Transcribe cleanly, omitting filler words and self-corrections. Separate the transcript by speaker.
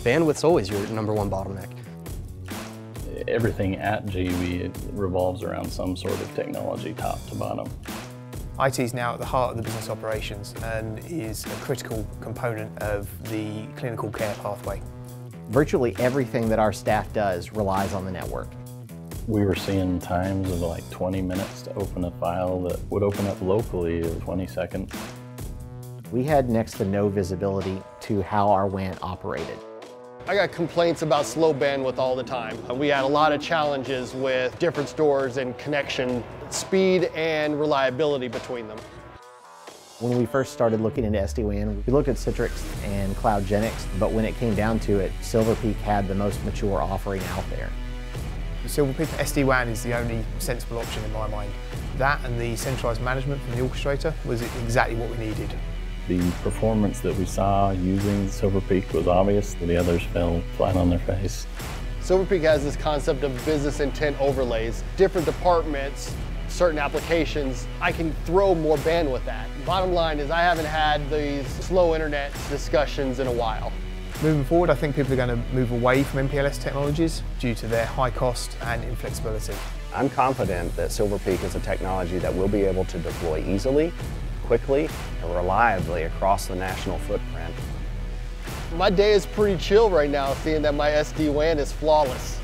Speaker 1: Bandwidth's always your #1 bottleneck.
Speaker 2: Everything at JUE revolves around some sort of technology, top to bottom.
Speaker 3: IT is now at the heart of the business operations and is a critical component of the clinical care pathway.
Speaker 4: Virtually everything that our staff does relies on the network.
Speaker 2: We were seeing times of like 20 minutes to open a file that would open up locally in 20 seconds.
Speaker 4: We had next to no visibility to how our WAN operated.
Speaker 5: I got complaints about slow bandwidth all the time. We had a lot of challenges with different stores and connection speed and reliability between them.
Speaker 4: When we first started looking into SD-WAN, we looked at Citrix and CloudGenix, but when it came down to it, Silver Peak had the most mature offering out there.
Speaker 3: The Silver Peak SD-WAN is the only sensible option in my mind. That and the centralized management from the orchestrator was exactly what we needed.
Speaker 2: The performance that we saw using Silver Peak was obvious. The others fell flat on their face.
Speaker 5: Silver Peak has this concept of business intent overlays. Different departments, certain applications, I can throw more bandwidth at. Bottom line is I haven't had these slow internet discussions in a while.
Speaker 3: Moving forward, I think people are going to move away from MPLS technologies due to their high cost and inflexibility.
Speaker 6: I'm confident that Silver Peak is a technology that we'll be able to deploy easily, quickly, and reliably across the national footprint.
Speaker 5: My day is pretty chill right now, seeing that my SD-WAN is flawless.